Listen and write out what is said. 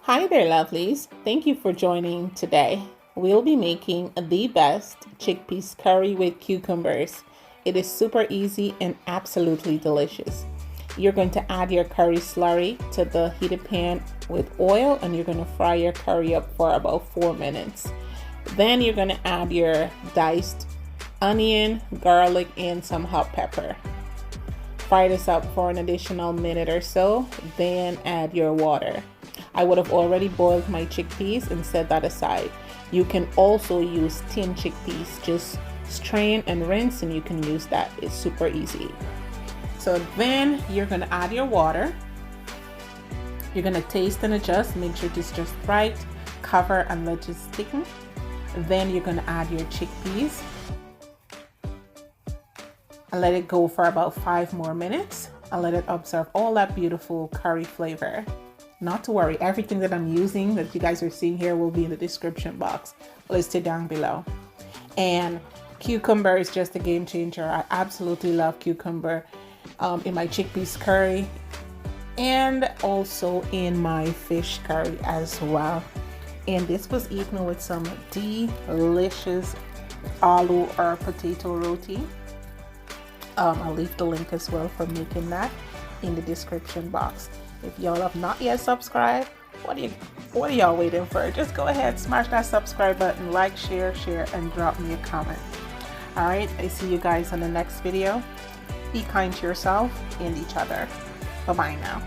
Hi there, lovelies. Thank you for joining today. We'll be making the best chickpeas curry with cucumbers. It is super easy and absolutely delicious. You're going to add your curry slurry to the heated pan with oil, and you're going to fry your curry up for about 4 minutes. Then you're going to add your diced onion, garlic, and some hot pepper. Fry this up for an additional minute or so, then add your water. I would have already boiled my chickpeas and set that aside. You can also use tin chickpeas. Just strain and rinse and you can use that. It's super easy. So then you're going to add your water. You're going to taste and adjust. Make sure it's just right. Cover and let it thicken. Then you're going to add your chickpeas and let it go for about 5 more minutes and let it absorb all that beautiful curry flavor. Not to worry, everything that I'm using that you guys are seeing here will be in the description box listed down below. And cucumber is just a game changer. I absolutely love cucumber in my chickpeas curry and also in my fish curry as well. And this was eaten with some delicious aloo or potato roti. I'll leave the link as well for making that in the description box. If y'all have not yet subscribed, what are y'all waiting for? Just go ahead, smash that subscribe button, like, share, and drop me a comment. All right, I see you guys on the next video. Be kind to yourself and each other. Bye-bye now.